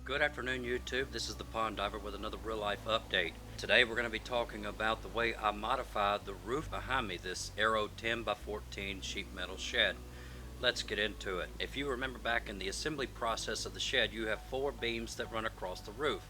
Good afternoon, YouTube. This is the Pond Diver with another real life update. Today we're going to be talking about the way I modified the roof behind me, this Aero 10x14 sheet metal shed. Let's get into it. If you remember back in the assembly process of the shed, you have 4 beams that run across the roof.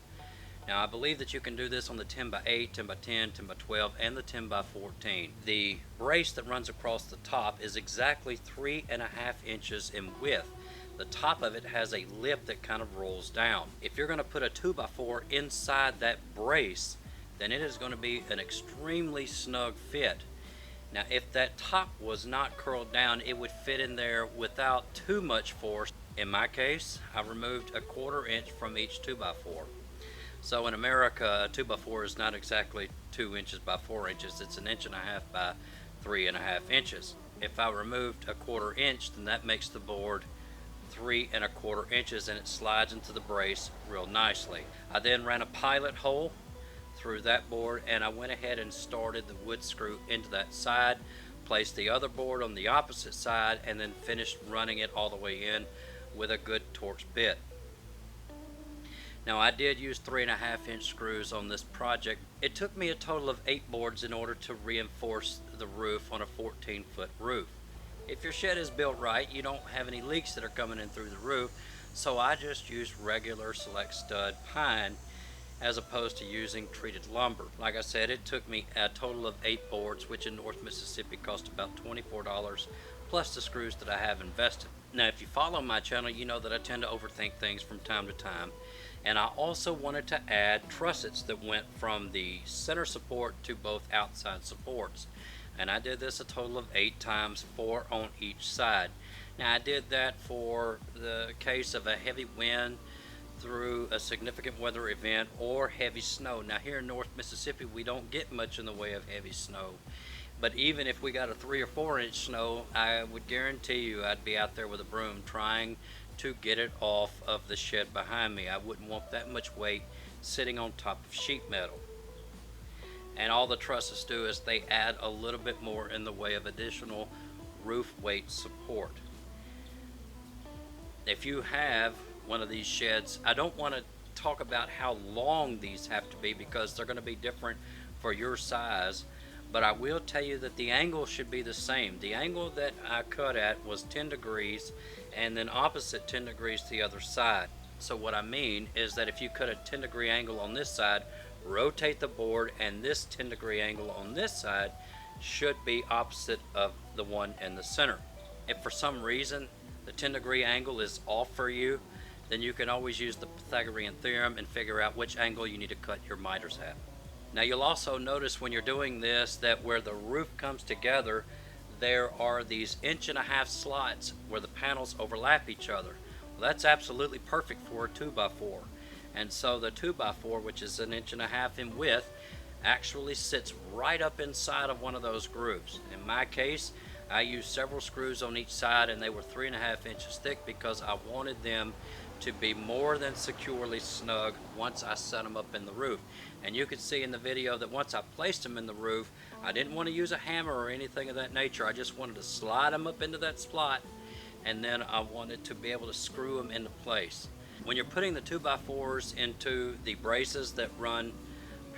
Now I believe that you can do this on the 10x8, 10x10, 10x12, and the 10x14. The brace that runs across the top is exactly 3.5 inches in width. The top of it has a lip that kind of rolls down. If you're going to put a 2x4 inside that brace, then it is going to be an extremely snug fit. Now if that top was not curled down, it would fit in there without too much force. In my case, I removed 1/4 inch from each 2x4. So in America, a 2x4 is not exactly 2 inches by 4 inches, it's 1.5 inches by 3.5 inches. If I removed 1/4 inch, then that makes the board 3 1/4 inches, and it slides into the brace real nicely. I then ran a pilot hole through that board, and I went ahead and started the wood screw into that side, placed the other board on the opposite side, and then finished running it all the way in with a good Torx bit. Now I did use 3.5 inch screws on this project. It took me a total of 8 boards in order to reinforce the roof on a 14-foot roof. If your shed is built right, you don't have any leaks that are coming in through the roof, so I just used regular select stud pine as opposed to using treated lumber. Like I said, it took me a total of 8 boards, which in North Mississippi cost about $24, plus the screws that I have invested. Now if you follow my channel, you know that I tend to overthink things from time to time, and I also wanted to add trussets that went from the center support to both outside supports. And I did this a total of 8 times, 4 on each side. Now I did that for the case of a heavy wind through a significant weather event or heavy snow. Now here in North Mississippi we don't get much in the way of heavy snow, but even if we got a 3 or 4 inch snow, I would guarantee you I'd be out there with a broom trying to get it off of the shed behind me. I wouldn't want that much weight sitting on top of sheet metal. And all the trusses do is they add a little bit more in the way of additional roof weight support. If you have one of these sheds, I don't want to talk about how long these have to be because they're going to be different for your size, but I will tell you that the angle should be the same. The angle that I cut at was 10 degrees and then opposite 10 degrees to the other side. So what I mean is that if you cut a 10-degree angle on this side, rotate the board, and this 10-degree angle on this side should be opposite of the one in the center. If for some reason the 10-degree angle is off for you, then you can always use the Pythagorean theorem and figure out which angle you need to cut your miters at. Now you'll also notice when you're doing this that where the roof comes together, there are these 1.5 inch slots where the panels overlap each other. Well, that's absolutely perfect for a 2x4. And so the 2x4, which is 1.5 inches in width, actually sits right up inside of one of those grooves. In my case, I used several screws on each side, and they were 3.5 inches thick because I wanted them to be more than securely snug once I set them up in the roof. And you can see in the video that once I placed them in the roof, I didn't want to use a hammer or anything of that nature. I just wanted to slide them up into that slot, and then I wanted to be able to screw them into place. When you're putting the 2x4s into the braces that run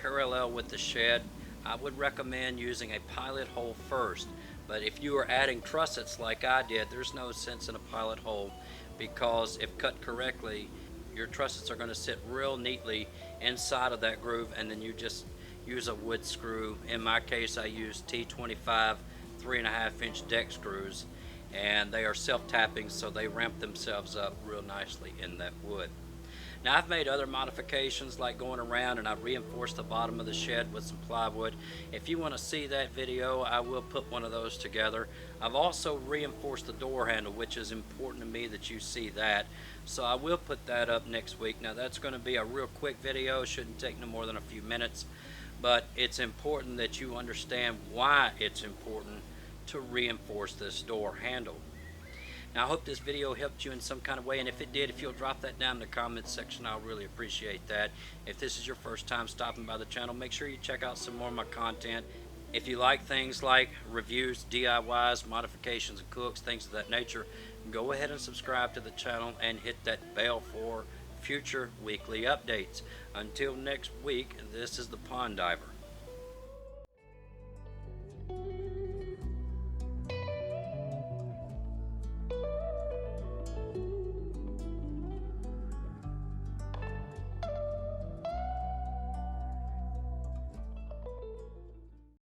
parallel with the shed, I would recommend using a pilot hole first. But if you are adding trussets like I did, there's no sense in a pilot hole because if cut correctly, your trussets are going to sit real neatly inside of that groove, and then you just use a wood screw. In my case, I used T25 3.5 inch deck screws, and they are self-tapping, so they ramp themselves up real nicely in that wood. Now I've made other modifications like going around and I reinforced the bottom of the shed with some plywood. If you want to see that video, I will put one of those together. I've also reinforced the door handle, which is important to me that you see that, so I will put that up next week. Now that's going to be a real quick video, shouldn't take no more than a few minutes, but it's important that you understand why it's important to reinforce this door handle. Now I hope this video helped you in some kind of way, and if it did, if you'll drop that down in the comments section, I'll really appreciate that. If this is your first time stopping by the channel, make sure you check out some more of my content. If you like things like reviews, DIYs, modifications and cooks, things of that nature, go ahead and subscribe to the channel and hit that bell for future weekly updates. Until next week, this is the Pond Diver.